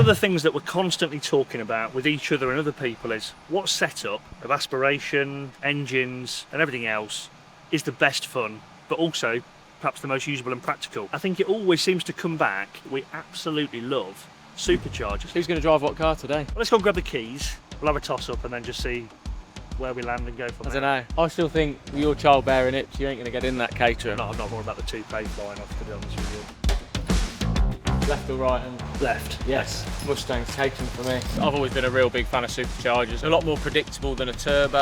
of the things that we're constantly talking about with each other and other people is what setup of aspiration, engines and everything else is the best fun, but also perhaps the most usable and practical. I think it always seems to come back. We absolutely love superchargers. Who's going to drive what car today? Well, let's go and grab the keys. We'll have a toss up and then just see where we land and go from there. I don't know. I still think with your childbearing hips, you ain't going to get in that Caterham. No, I'm not worried about the toupee flying off, to be honest with you. Left or right? And Left. yes. Mustang's Caterham for me. I've always been a real big fan of superchargers. A lot more predictable than a turbo.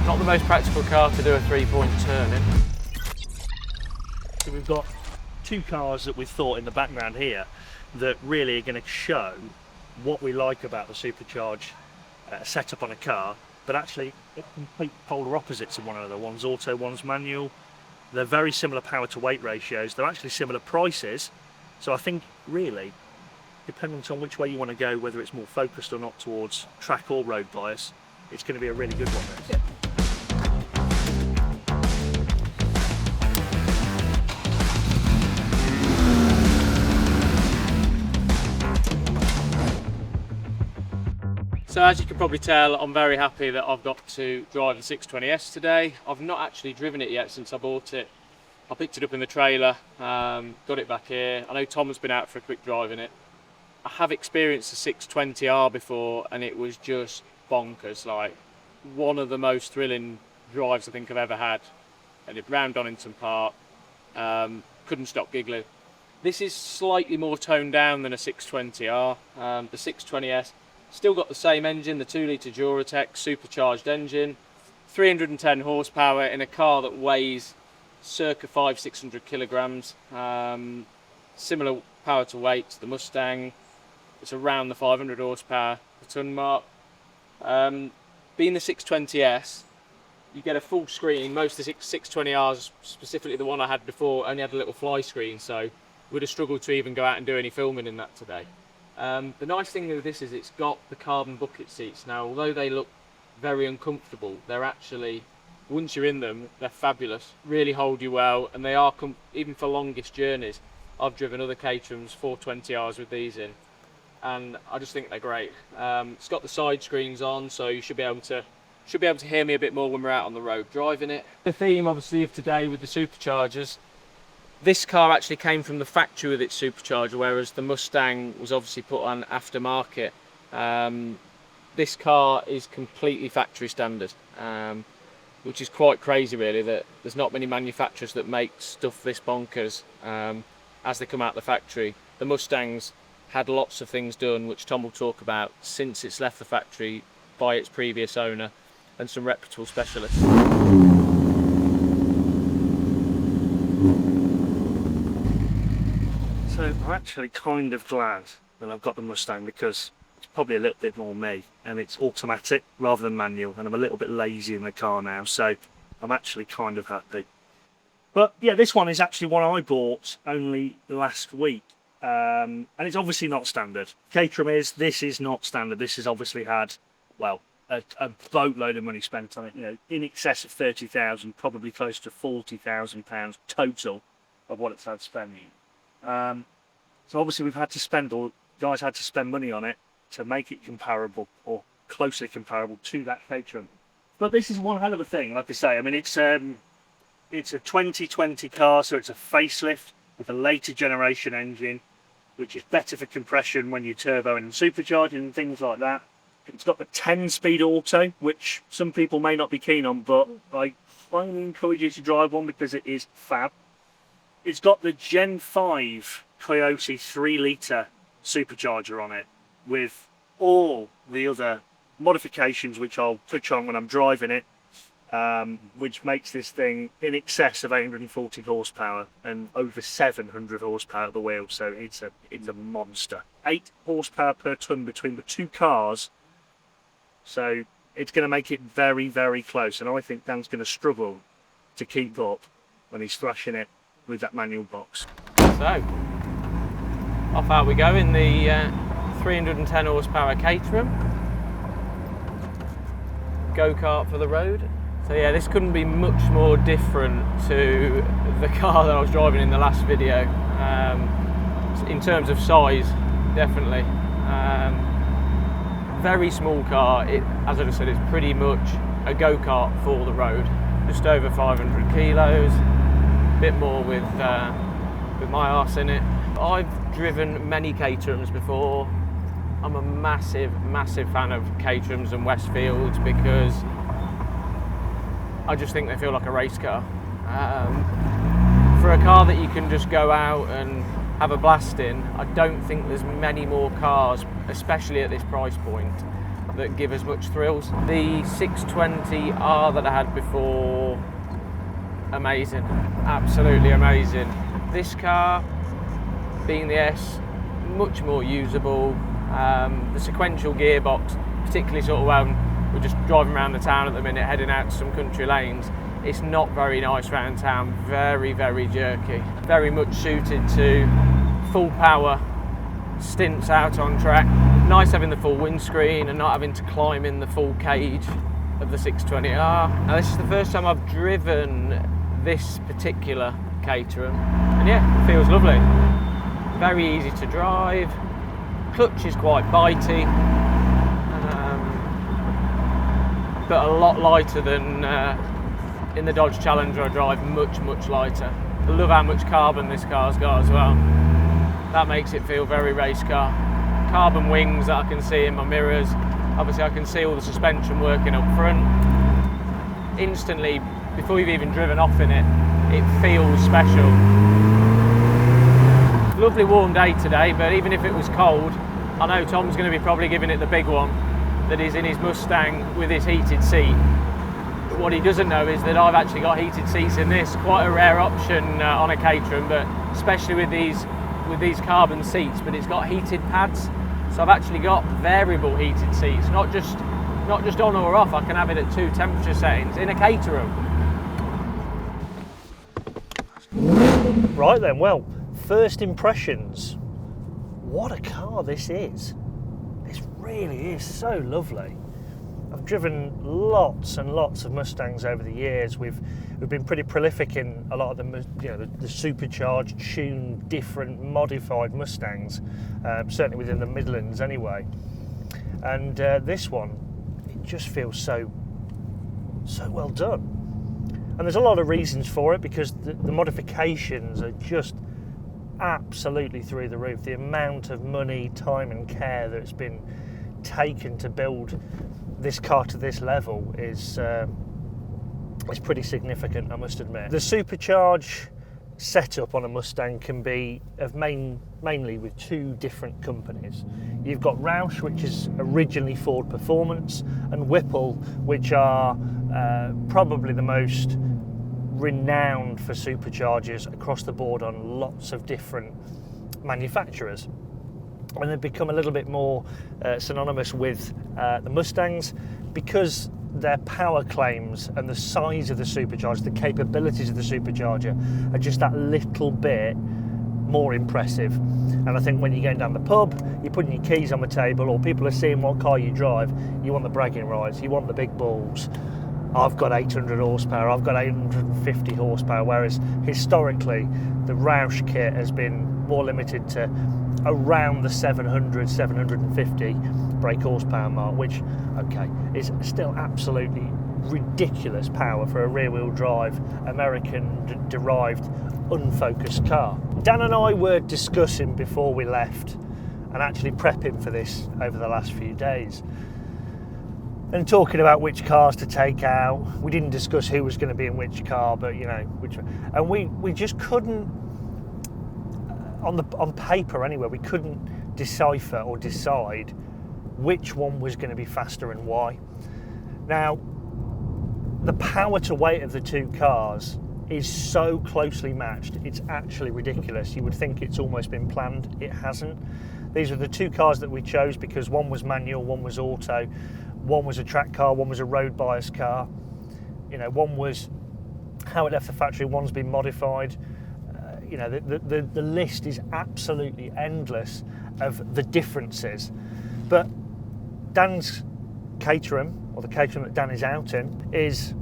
Not the most practical car to do a 3-point turn in. So we've got two cars that we've thought in the background here that really are going to show what we like about the supercharged setup on a car, but actually they're complete polar opposites of one another. One's auto, one's manual. They're very similar power to weight ratios. They're actually similar prices. So I think really, depending on which way you want to go, whether it's more focused or not towards track or road bias, it's going to be a really good one. This. Yeah. So as you can probably tell, I'm very happy that I've got to drive the 620S today. I've not actually driven it yet since I bought it. I picked it up in the trailer, got it back here. I know Tom has been out for a quick drive in it. I have experienced the 620R before and it was just bonkers, like one of the most thrilling drives I think I've ever had. And it round Donington Park, couldn't stop giggling. This is slightly more toned down than a 620R. The 620S still got the same engine, the 2-litre Duratec supercharged engine, 310 horsepower in a car that weighs circa 500-600 kilograms. Similar power to weight to the Mustang. It's around the 500 horsepower per tonne mark. Being the 620S, you get a full screen. Most of the 620Rs, specifically the one I had before, only had a little fly screen, so would have struggled to even go out and do any filming in that today. The nice thing with this is it's got the carbon bucket seats. Now, although they look very uncomfortable, they're actually, once you're in them, they're fabulous. Really hold you well, and they are, even for longest journeys. I've driven other Caterhams 420Rs with these in, and I just think they're great. It's got the side screens on, so you should be able to hear me a bit more when we're out on the road driving it. The theme, obviously, of today with the superchargers. This car actually came from the factory with its supercharger, whereas the Mustang was obviously put on aftermarket. This car is completely factory standard, which is quite crazy really, that there's not many manufacturers that make stuff this bonkers as they come out the factory. The Mustangs had lots of things done, which Tom will talk about, since it's left the factory by its previous owner and some reputable specialists. So I'm actually kind of glad that I've got the Mustang, because it's probably a little bit more me, and it's automatic rather than manual, and I'm a little bit lazy in the car now, so I'm actually kind of happy. But yeah, this one is actually one I bought only last week, and it's obviously not standard. Caterham is, this is not standard. This has obviously had, well, a boatload of money spent on it, you know, in excess of 30,000, probably close to £40,000 total of what it's had spending. So obviously we've had to spend, or guys had to spend money on it to make it comparable, or closely comparable to that Caterham. But this is one hell of a thing, like I say. I mean, it's a 2020 car, so it's a facelift with a later generation engine, which is better for compression when you turbo and supercharging and things like that. It's got the 10-speed auto, which some people may not be keen on, but I highly encourage you to drive one because it is fab. It's got the Gen 5 Coyote 3-litre supercharger on it, with all the other modifications which I'll touch on when I'm driving it, which makes this thing in excess of 840 horsepower and over 700 horsepower at the wheel, so it's a monster. 8 horsepower per tonne between the two cars, so it's going to make it very, very close, and I think Dan's going to struggle to keep up when he's thrashing it with that manual box. So, off out we go in the 310 horsepower Caterham. Go-kart for the road. So yeah, this couldn't be much more different to the car that I was driving in the last video. In terms of size, definitely. Very small car. As I just said, it's pretty much a go-kart for the road. Just over 500 kilos, a bit more with my arse in it. I've driven many Caterhams before. I'm a massive fan of Caterhams and Westfields because I just think they feel like a race car. For a car that you can just go out and have a blast in, I don't think there's many more cars, especially at this price point, that give as much thrills. The 620R that I had before, amazing, absolutely amazing. This car, being the S, much more usable. The sequential gearbox, particularly sort of when we're just driving around the town at the minute, heading out to some country lanes, it's not very nice around town, very jerky. Very much suited to full power stints out on track. Nice having the full windscreen and not having to climb in the full cage of the 620R. Now this is the first time I've driven this particular Caterham, and yeah, it feels lovely. Very easy to drive, clutch is quite bitey, but a lot lighter than in the Dodge Challenger I drive, much lighter. I love how much carbon this car's got as well. That makes it feel very race car. Carbon wings that I can see in my mirrors. Obviously I can see all the suspension working up front. Instantly, before you've even driven off in it, it feels special. Lovely warm day today, but even if it was cold, I know Tom's going to be probably giving it the big one that is in his Mustang with his heated seat. What he doesn't know is that I've actually got heated seats in this, quite a rare option on a Caterham, but especially with these carbon seats, but it's got heated pads. So I've actually got variable heated seats, not just on or off. I can have it at 2 temperature settings in a Caterham. Right then, well, first impressions. What a car this is. This really is so lovely. I've driven lots and lots of Mustangs over the years. We've been pretty prolific in a lot of the supercharged, tuned, different, modified Mustangs, certainly within the Midlands anyway. And this one, it just feels so well done. And there's a lot of reasons for it, because the modifications are just absolutely through the roof. The amount of money, time and care that's been taken to build this car to this level is pretty significant, I must admit. The supercharge setup on a Mustang can be mainly with 2 different companies. You've got Roush, which is originally Ford Performance, and Whipple, which are probably the most renowned for superchargers across the board on lots of different manufacturers. And they've become a little bit more synonymous with the Mustangs because their power claims and the size of the supercharger, the capabilities of the supercharger are just that little bit more impressive. And I think when you're going down the pub, you're putting your keys on the table, or people are seeing what car you drive, you want the bragging rights, you want the big balls. I've got 800 horsepower, I've got 850 horsepower, whereas historically the Roush kit has been more limited to around the 700, 750 brake horsepower mark, which, okay, is still absolutely ridiculous power for a rear-wheel drive, American-derived, unfocused car. Dan and I were discussing before we left and actually prepping for this over the last few days, and talking about which cars to take out. We didn't discuss who was going to be in which car, but you know, and we just couldn't, on paper anyway, we couldn't decipher or decide which one was going to be faster and why. Now, the power to weight of the 2 cars is so closely matched, it's actually ridiculous. You would think it's almost been planned. It hasn't. These are the 2 cars that we chose because one was manual, one was auto, one was a track car, one was a road bias car. You know, one was how it left the factory, one's been modified. You know, the list is absolutely endless of the differences. But Dan's Caterham, or the Caterham that Dan is out in, is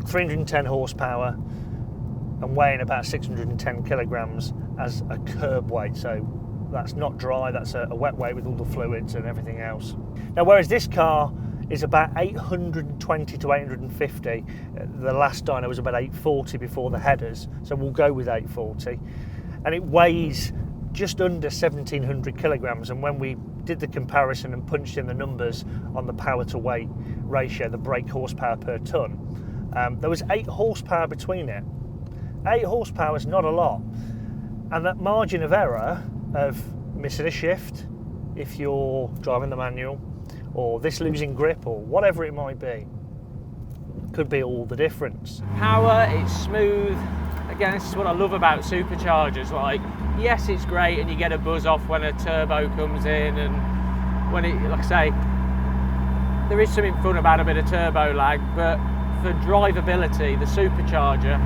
310 horsepower and weighing about 610 kilograms as a curb weight. So that's not dry, that's a wet weight with all the fluids and everything else. Now, whereas this car is about 820 to 850, the last dyno was about 840 before the headers, so we'll go with 840, and it weighs just under 1700 kilograms. And when we did the comparison and punched in the numbers on the power to weight ratio, the brake horsepower per tonne, there was 8 horsepower between it. 8 horsepower is not a lot, and that margin of error of missing a shift if you're driving the manual, or this losing grip, or whatever it might be, could be all the difference. Power, it's smooth. Again, this is what I love about superchargers. Like, yes, it's great, and you get a buzz off when a turbo comes in, and when it, like I say, there is something fun about a bit of turbo lag. But for drivability, the supercharger,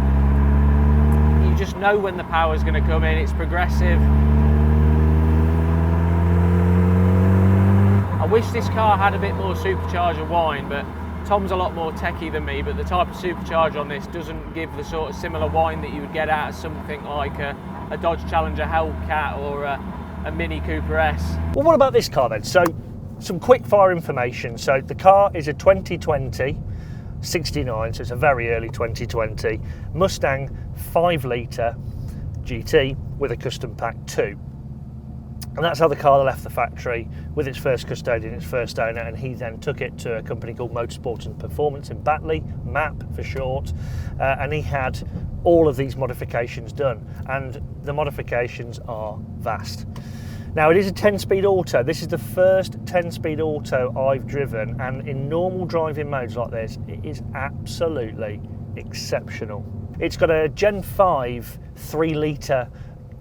you just know when the power's going to come in. It's progressive. I wish this car had a bit more supercharger whine, but Tom's a lot more techie than me, but the type of supercharger on this doesn't give the sort of similar whine that you would get out of something like a Dodge Challenger Hellcat or a Mini Cooper S. Well, what about this car then? So, some quick fire information. So the car is a 2020 69, so it's a very early 2020 Mustang 5 litre GT with a custom pack 2. And that's how the car left the factory with its first custodian, its first owner, and he then took it to a company called Motorsport and Performance in Batley, MAP for short, and he had all of these modifications done, and the modifications are vast. Now, it is a 10-speed auto. This is the first 10-speed auto I've driven, and in normal driving modes like this, it is absolutely exceptional. It's got a Gen 5 3 litre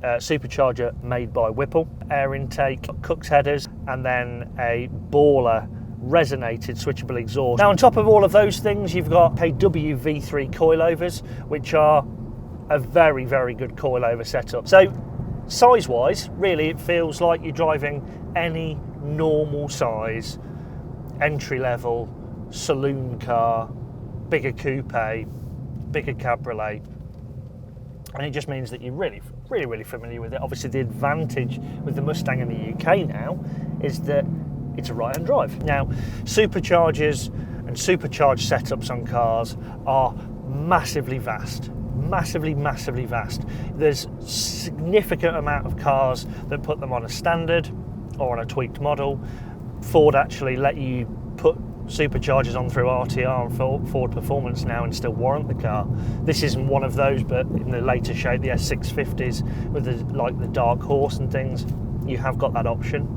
supercharger made by Whipple, air intake, Cook's headers, and then a baller resonated switchable exhaust. Now, on top of all of those things, you've got KW V3 coilovers, which are a very, very good coilover setup. So size-wise, really, it feels like you're driving any normal size entry-level saloon car, bigger coupe, bigger cabriolet, and it just means that you're really familiar with it. Obviously, the advantage with the Mustang in the UK now is that it's a right-hand drive. Now, superchargers and supercharged setups on cars are massively vast. Massively vast. There's a significant amount of cars that put them on a standard or on a tweaked model. Ford actually let you put superchargers on through RTR and Ford Performance now and still warrant the car. This isn't one of those, but in the later shape, the S650s with the Dark Horse and things, you have got that option.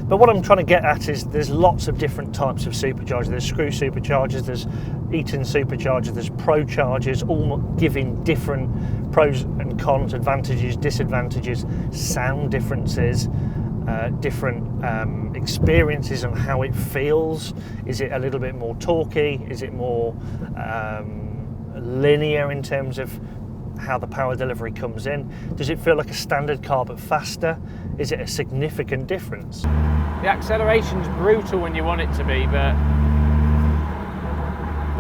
But what I'm trying to get at is there's lots of different types of superchargers. There's screw superchargers, there's Eaton superchargers, there's Pro chargers, all giving different pros and cons, advantages, disadvantages, sound differences, different experiences on how it feels. Is it a little bit more torquey? Is it more linear in terms of how the power delivery comes in? Does it feel like a standard car but faster? Is it a significant difference? The acceleration's brutal when you want it to be, but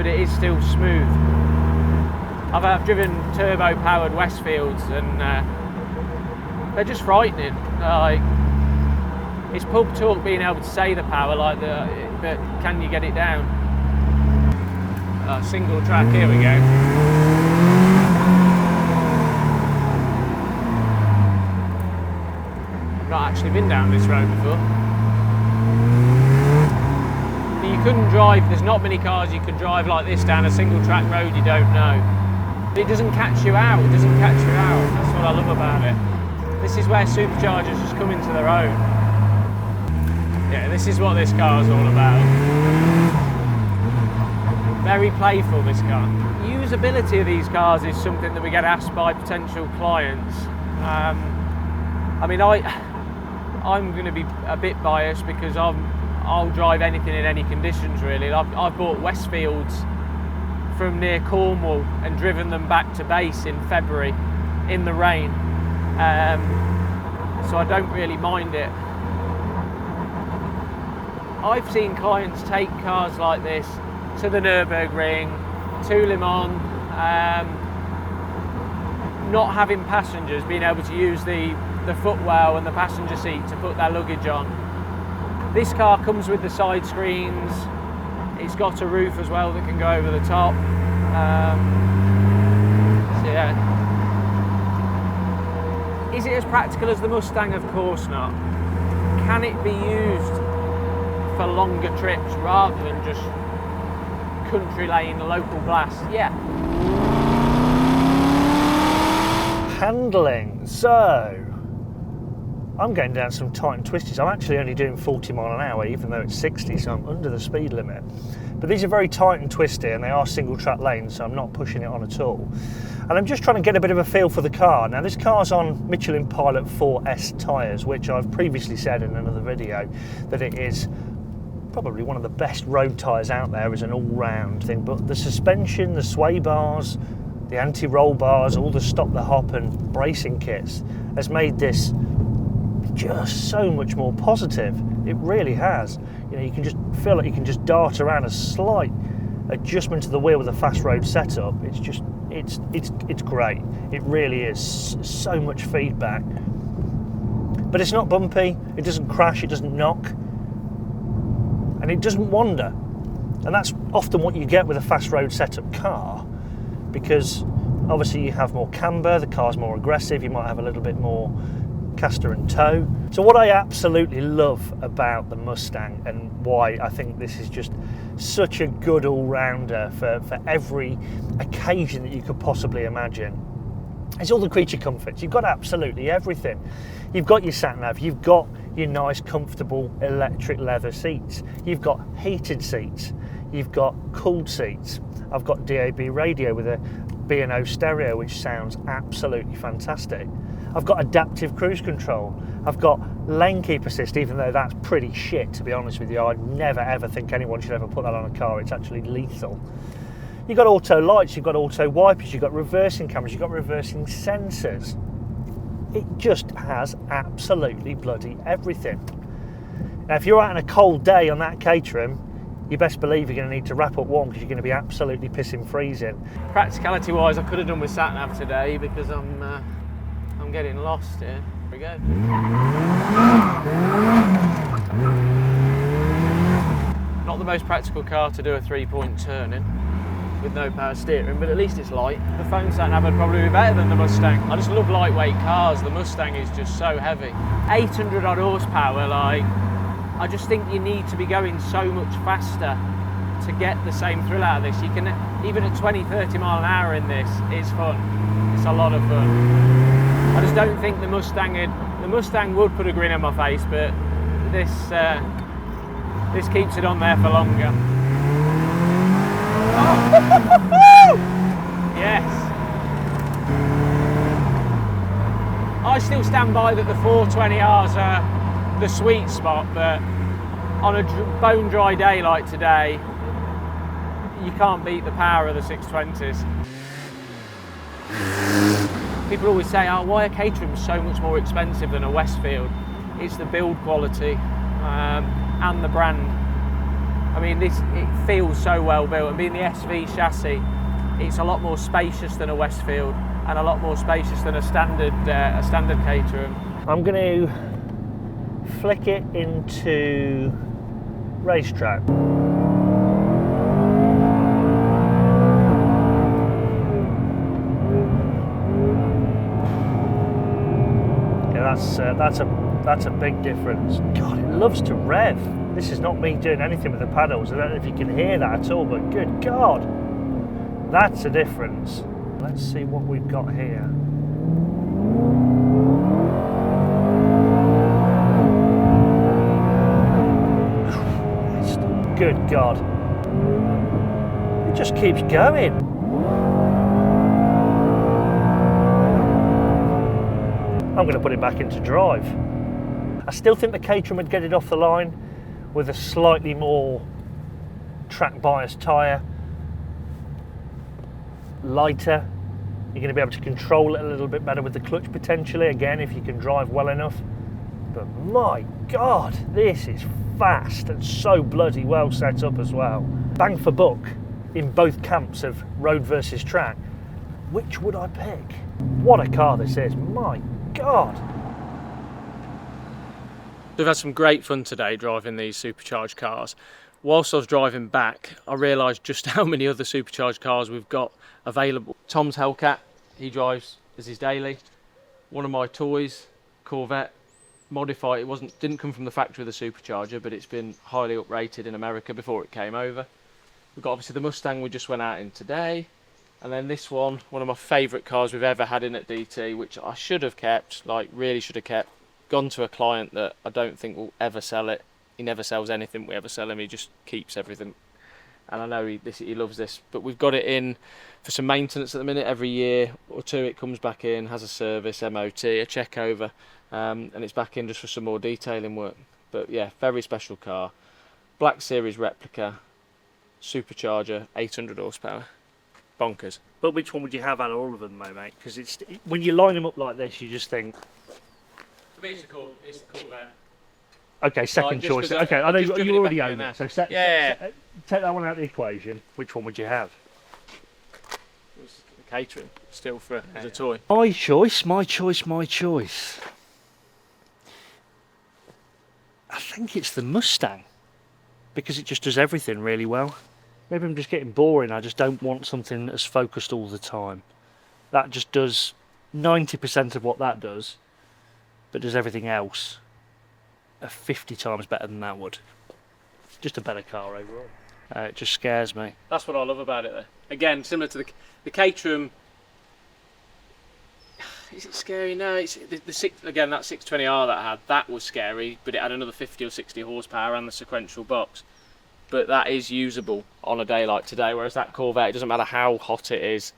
it is still smooth. I've driven turbo-powered Westfields, and they're just frightening. Like, it's pub talk being able to say the power, but can you get it down? Single track, here we go. I've not actually been down this road before. But you couldn't drive, there's not many cars you can drive like this down a single track road you don't know. But it doesn't catch you out, That's what I love about it. This is where superchargers just come into their own. Yeah, this is what this car is all about. Very playful, this car. Usability of these cars is something that we get asked by potential clients. I mean, I'm going to be a bit biased because I'll drive anything in any conditions, really. I've bought Westfields from near Cornwall and driven them back to base in February in the rain. So I don't really mind it. I've seen clients take cars like this to the Nürburgring, 2 Le Mans, not having passengers, being able to use the footwell and the passenger seat to put their luggage on. This car comes with the side screens. It's got a roof as well that can go over the top. So yeah. Is it as practical as the Mustang? Of course not. Can it be used for longer trips rather than just country lane, local blast? Yeah. Handling. So, I'm going down some tight and twisties. I'm actually only doing 40 mile an hour, even though it's 60, so I'm under the speed limit. But these are very tight and twisty, and they are single track lanes, so I'm not pushing it on at all. And I'm just trying to get a bit of a feel for the car. Now, this car's on Michelin Pilot 4S tyres, which I've previously said in another video that it is probably one of the best road tyres out there as an all-round thing. But the suspension, the sway bars, the anti-roll bars, all the stop the hop and bracing kits has made this just so much more positive. It really has. You know, you can just feel like you can just dart around. A slight adjustment to the wheel with a fast road setup. It's just, it's great. It really is. So much feedback. But it's not bumpy. It doesn't crash. It doesn't knock. And it doesn't wander. And that's often what you get with a fast road setup car, because obviously you have more camber, the car's more aggressive, you might have a little bit more caster and toe. So what I absolutely love about the Mustang, and why I think this is just such a good all-rounder for every occasion that you could possibly imagine, is all the creature comforts. You've got absolutely everything. You've got your sat-nav, you've got your nice comfortable electric leather seats, you've got heated seats, you've got cooled seats. I've got DAB radio with a B&O stereo, which sounds absolutely fantastic. I've got adaptive cruise control. I've got lane keep assist, even though that's pretty shit, to be honest with you. I'd never ever think anyone should ever put that on a car. It's actually lethal. You've got auto lights, you've got auto wipers, you've got reversing cameras, you've got reversing sensors. It just has absolutely bloody everything. Now, if you're out on a cold day on that Caterham, you best believe you're going to need to wrap up warm, because you're going to be absolutely pissing freezing. Practicality wise, I could have done with sat nav today, because I'm getting lost here. Here we go. Not the most practical car to do a 3-point turn in with no power steering, but at least it's light. The phone sat nav would probably be better than the Mustang. I just love lightweight cars. The Mustang is just so heavy. 800 odd horsepower, like, I just think you need to be going so much faster to get the same thrill out of this. You can, even at 20-30 mile an hour in this, it's fun. It's a lot of fun. I just don't think the Mustang would put a grin on my face, but this keeps it on there for longer. Yes. I still stand by that the 420Rs are the sweet spot, but on a bone dry day like today, you can't beat the power of the 620s. People always say, oh, why are Caterhams so much more expensive than a Westfield? It's the build quality and the brand. I mean, it feels so well built, and being the SV chassis, it's a lot more spacious than a Westfield and a lot more spacious than a standard Caterham. I'm going to flick it into racetrack. That's a big difference. God, it loves to rev. This is not me doing anything with the paddles. I don't know if you can hear that at all, but good God, that's a difference. Let's see what we've got here. Good God. It just keeps going. I'm going to put it back into drive. I still think the Caterham would get it off the line with a slightly more track bias tyre. Lighter. You're going to be able to control it a little bit better with the clutch potentially, again, if you can drive well enough. But my God, this is fast and so bloody well set up as well. Bang for buck, in both camps of road versus track, which would I pick? What a car this is, my God. We've had some great fun today driving these supercharged cars. Whilst I was driving back, I realised just how many other supercharged cars we've got available. Tom's Hellcat, he drives as his daily. One of my toys, Corvette, modified. It didn't come from the factory of the supercharger, but it's been highly uprated in America before it came over. We've got obviously the Mustang we just went out in today, and then this one of my favourite cars we've ever had in at DT, which I should have kept, like really should have kept. Gone to a client that I don't think will ever sell it. He never sells anything we ever sell him, he just keeps everything. And I know he loves this, but we've got it in for some maintenance at the minute. Every year or two it comes back in, has a service, MOT, a check over, and it's back in just for some more detailing work. But yeah, very special car. Black Series replica, supercharger, 800 horsepower. Bonkers. But which one would you have out of all of them, though, mate? Because it's When you line them up like this, you just think, For me, it's the Corvette. okay, second just choice. 'cause Okay, I know just you driven it already back own in it, there. so Yeah. take that one out of the equation. Which one would you have? It's the Caterham, still as a toy. My choice, my choice, my choice. I think it's the Mustang, because it just does everything really well. Maybe I'm just getting boring, I just don't want something that's focused all the time. That just does 90% of what that does, but does everything else 50 times better than that would. Just a better car overall. It just scares me. That's what I love about it though. Again, similar to the Caterham. Is it scary? No, it's again, that 620R that I had, that was scary, but it had another 50 or 60 horsepower and the sequential box. But that is usable on a day like today, whereas that Corvette, it doesn't matter how hot it is,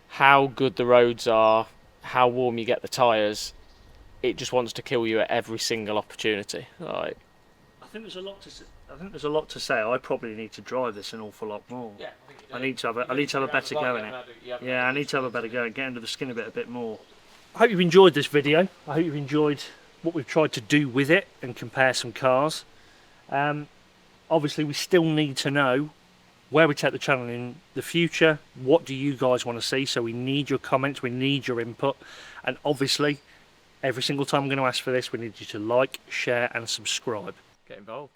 how good the roads are, how warm you get the tyres, it just wants to kill you at every single opportunity. Like, I think there's a lot to. I think there's a lot to say. I probably need to drive this an awful lot more. yeah, I need to have a better go in it. Yeah, I need to have a better go and get under the skin of it a bit more. I hope you've enjoyed this video. I hope you've enjoyed what we've tried to do with it and compare some cars. Obviously, we still need to know where we take the channel in the future. What do you guys want to see? So we need your comments, we need your input, and obviously, every single time I'm going to ask for this, we need you to like, share, and subscribe. Get involved.